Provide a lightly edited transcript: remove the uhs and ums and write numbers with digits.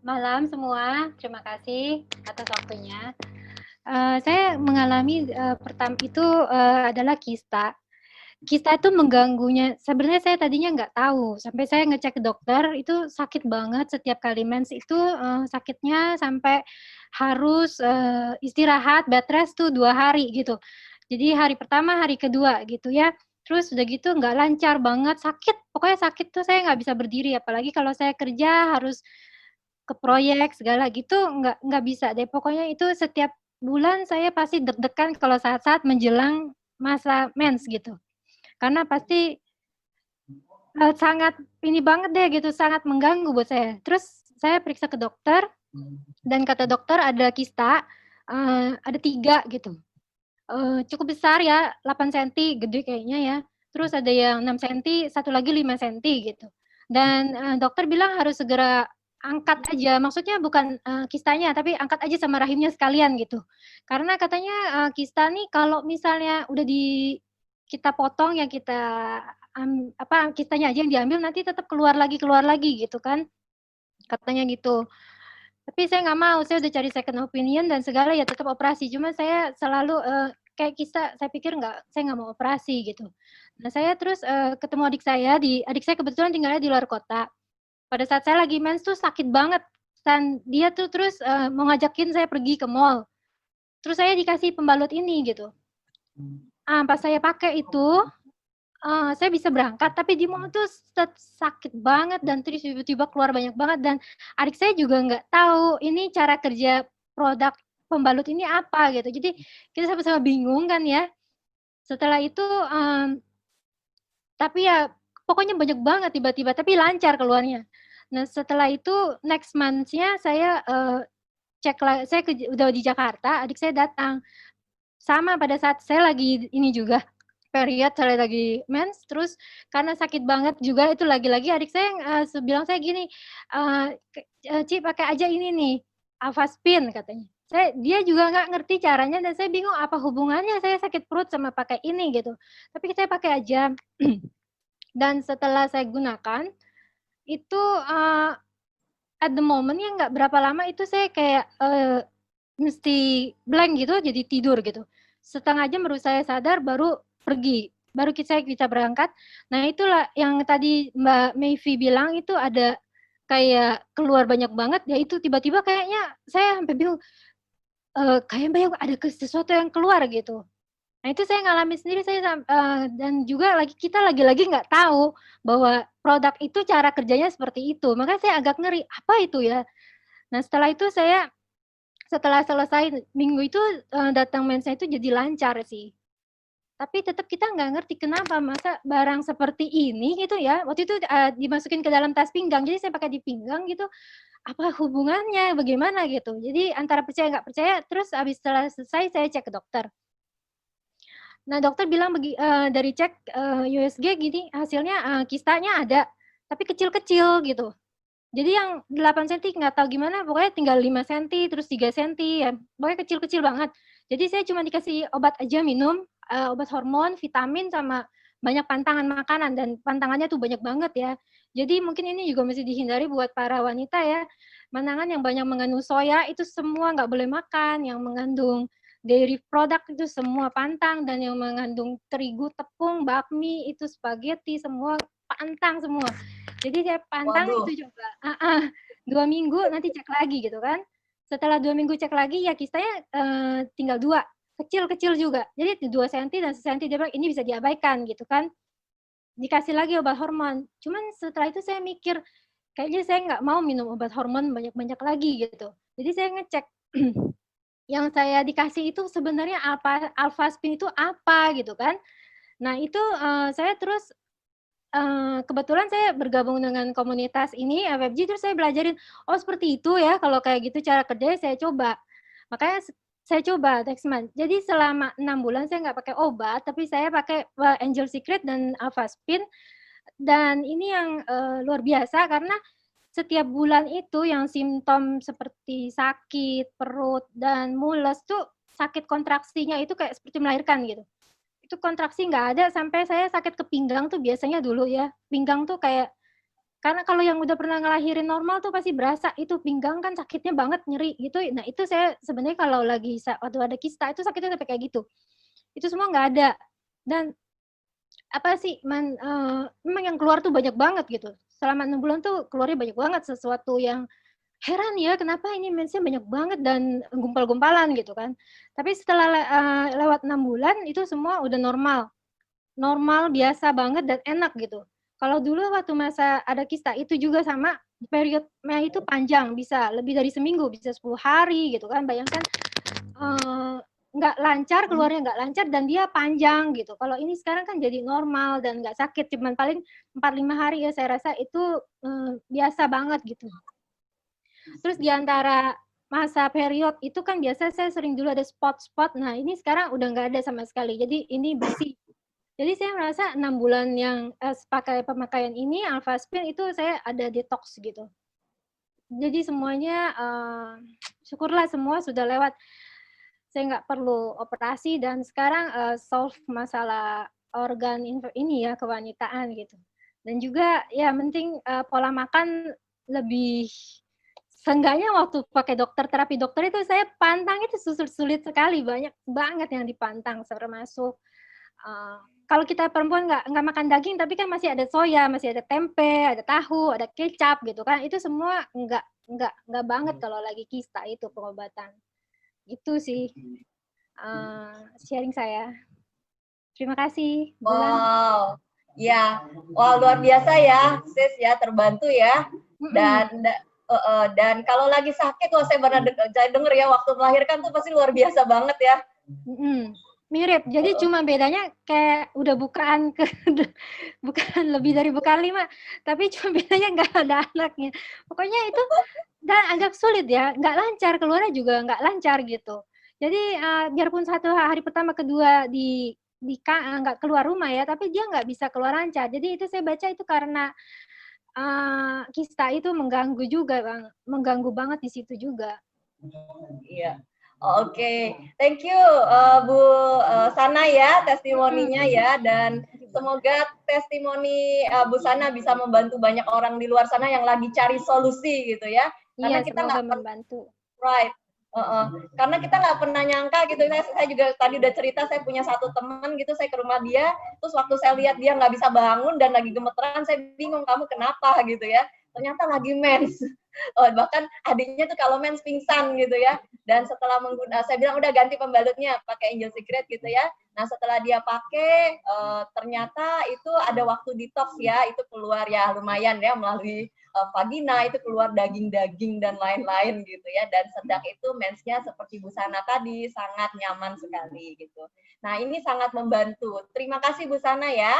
Malam semua, terima kasih atas waktunya. Saya mengalami, pertama itu, adalah kista. Kista itu mengganggunya sebenarnya saya tadinya nggak tahu, sampai saya ngecek ke dokter, itu sakit banget setiap kali mens itu, sakitnya sampai harus, istirahat bed rest tuh 2 hari gitu. Jadi hari pertama, hari kedua gitu ya, terus udah gitu nggak lancar banget, sakit, pokoknya sakit tuh saya nggak bisa berdiri, apalagi kalau saya kerja harus ke proyek segala gitu nggak bisa deh, pokoknya itu setiap bulan saya pasti deg-degan kalau saat-saat menjelang masa mens gitu. Karena pasti, sangat ini banget deh gitu, sangat mengganggu buat saya. Terus saya periksa ke dokter dan kata dokter ada kista, ada 3 gitu, cukup besar ya, 8 senti, gede kayaknya ya. Terus ada yang 6 senti, satu lagi 5 senti gitu. Dan, dokter bilang harus segera angkat aja, maksudnya bukan, kistanya, tapi angkat aja sama rahimnya sekalian gitu. Karena katanya, kista nih kalau misalnya udah kita potong yang kita kistanya aja yang diambil nanti tetap keluar lagi gitu kan, katanya gitu. Tapi saya nggak mau, saya udah cari second opinion dan segala ya tetap operasi, cuma saya selalu, kayak kista saya pikir saya nggak mau operasi gitu. Nah saya terus, ketemu adik saya kebetulan tinggalnya di luar kota. Pada saat saya lagi mens tuh sakit banget dan dia tuh terus, mau ngajakin saya pergi ke mall, terus saya dikasih pembalut ini gitu. Pas saya pakai itu, saya bisa berangkat, tapi di mall tuh sakit banget dan terus tiba-tiba keluar banyak banget dan adik saya juga nggak tahu ini cara kerja produk pembalut ini apa gitu. Jadi kita sama-sama bingung kan ya. Setelah itu, tapi ya pokoknya banyak banget tiba-tiba, tapi lancar keluarnya. Nah setelah itu next month-nya saya, saya udah di Jakarta, adik saya datang. Sama pada saat saya lagi ini juga period saya lagi mens, terus karena sakit banget juga itu lagi-lagi adik saya, bilang saya gini, "Ci pakai aja ini nih, Avastin," katanya. Dia juga nggak ngerti caranya dan saya bingung apa hubungannya saya sakit perut sama pakai ini gitu. Tapi saya pakai aja dan setelah saya gunakan, itu, at the moment-nya nggak berapa lama itu saya kayak, mesti blank gitu, jadi tidur gitu. Setengah jam baru saya sadar, baru pergi, baru saya bisa berangkat. Nah itulah yang tadi Mbak Meivi bilang itu ada kayak keluar banyak banget, ya itu tiba-tiba kayaknya saya sampai bingung, kayak banyak ada sesuatu yang keluar gitu. Nah itu saya ngalamin sendiri, dan juga kita lagi-lagi nggak tahu bahwa produk itu cara kerjanya seperti itu, makanya saya agak ngeri, apa itu ya? Nah setelah selesai minggu itu, datang mens-nya itu jadi lancar sih. Tapi tetap kita nggak ngerti kenapa masa barang seperti ini gitu ya, waktu itu, dimasukin ke dalam tas pinggang, jadi saya pakai di pinggang gitu, apa hubungannya, bagaimana gitu. Jadi antara percaya nggak percaya, terus setelah selesai saya cek ke dokter. Nah dokter bilang dari cek, USG gini hasilnya, kistanya ada, tapi kecil-kecil gitu. Jadi yang 8 senti nggak tahu gimana pokoknya tinggal 5 senti, terus 3 senti ya, pokoknya kecil-kecil banget. Jadi saya cuma dikasih obat aja minum, obat hormon, vitamin, sama banyak pantangan makanan dan pantangannya tuh banyak banget ya. Jadi mungkin ini juga mesti dihindari buat para wanita ya, pantangan yang banyak mengandung soya itu semua nggak boleh makan, yang mengandung dairy product itu semua pantang, dan yang mengandung terigu, tepung, bakmi, itu spaghetti, semua pantang semua. Jadi saya pantang Waduh, itu coba 2 minggu nanti cek lagi gitu kan. Setelah 2 minggu cek lagi ya kistanya, tinggal 2, kecil-kecil juga. Jadi 2 senti dan sesenti, dia bilang, "Ini bisa diabaikan," gitu kan. Dikasih lagi obat hormon. Cuman setelah itu saya mikir, kayaknya saya nggak mau minum obat hormon banyak-banyak lagi gitu. Jadi saya ngecek, yang saya dikasih itu sebenarnya apa, Alfaspin itu apa gitu kan. Nah itu, saya terus kebetulan saya bergabung dengan komunitas ini, FFG, terus saya belajarin, oh seperti itu ya kalau kayak gitu cara kerjanya, saya coba. Makanya saya coba Dexman. Jadi selama 6 bulan saya nggak pakai obat, tapi saya pakai, Angel Secret dan Alphaspin, dan ini yang, luar biasa karena setiap bulan itu yang simptom seperti sakit perut dan mules tuh, sakit kontraksinya itu kayak seperti melahirkan gitu. Itu kontraksi nggak ada sampai saya sakit ke pinggang tuh biasanya dulu ya, pinggang tuh kayak Karena kalau yang udah pernah ngelahirin normal tuh pasti berasa itu pinggang kan sakitnya banget, nyeri gitu. Nah itu saya sebenarnya kalau lagi waktu ada kista itu sakitnya sampai kayak gitu. Itu semua nggak ada. Dan apa sih, memang yang keluar tuh banyak banget gitu. Selama 6 bulan tuh keluarnya banyak banget, sesuatu yang heran ya kenapa ini mensnya banyak banget dan gumpal-gumpalan gitu kan. Tapi setelah lewat 6 bulan itu semua udah normal. Normal, biasa banget dan enak gitu. Kalau dulu waktu masa ada kista itu juga sama, periodnya itu panjang, bisa lebih dari seminggu, bisa 10 hari gitu kan. Bayangkan nggak lancar, keluarnya nggak lancar dan dia panjang gitu. Kalau ini sekarang kan jadi normal dan nggak sakit, cuman paling 4-5 hari ya saya rasa itu biasa banget gitu. Terus di antara masa period itu kan biasa saya sering dulu ada spot-spot, nah ini sekarang udah nggak ada sama sekali. Jadi ini bersih. Jadi saya merasa 6 bulan yang pakai pemakaian ini Alphaspin itu saya ada detox gitu. Jadi semuanya syukurlah semua sudah lewat. Saya nggak perlu operasi dan sekarang solve masalah organ ini ya kewanitaan gitu. Dan juga ya penting pola makan lebih, seenggaknya waktu pakai terapi dokter itu saya pantang itu sulit sekali, banyak banget yang dipantang termasuk kalau kita perempuan nggak makan daging tapi kan masih ada soya, masih ada tempe, ada tahu, ada kecap gitu kan, itu semua nggak banget kalau lagi kista itu pengobatan. Itu sih sharing saya. Terima kasih, Bulan. Wow, ya, wow luar biasa ya, sis ya, terbantu ya. Dan kalau lagi sakit, wah saya denger ya waktu melahirkan tuh pasti luar biasa banget ya. Mirip, jadi cuma bedanya kayak udah bukaan bukan lebih dari bukaan 5, tapi cuma bedanya nggak ada anaknya. Pokoknya itu dan agak sulit ya, nggak lancar, keluarnya juga nggak lancar gitu. Jadi biarpun 1 hari pertama, kedua nggak keluar rumah ya, tapi dia nggak bisa keluar lancar. Jadi itu saya baca itu karena kista itu mengganggu juga, Bang, mengganggu banget di situ juga. Iya. Oke, thank you Bu Sana ya testimoninya ya, dan semoga testimoni Bu Sana bisa membantu banyak orang di luar sana yang lagi cari solusi gitu ya. Karena Iya, kita semoga nggak membantu. right. Karena kita nggak pernah nyangka gitu. Saya juga tadi udah cerita, saya punya satu teman gitu, saya ke rumah dia, terus waktu saya lihat dia nggak bisa bangun dan lagi gemeteran, saya bingung, kamu kenapa gitu ya. Ternyata lagi mens. Bahkan adiknya tuh kalau mens pingsan gitu ya. Dan setelah saya bilang udah ganti pembalutnya pakai Angel Secret gitu ya. Nah setelah dia pakai, ternyata itu ada waktu detox ya, itu keluar ya lumayan ya melalui vagina, itu keluar daging-daging dan lain-lain gitu ya. Dan sedang itu mensnya seperti Bu Sana tadi sangat nyaman sekali gitu. Nah ini sangat membantu. Terima kasih Bu Sana ya.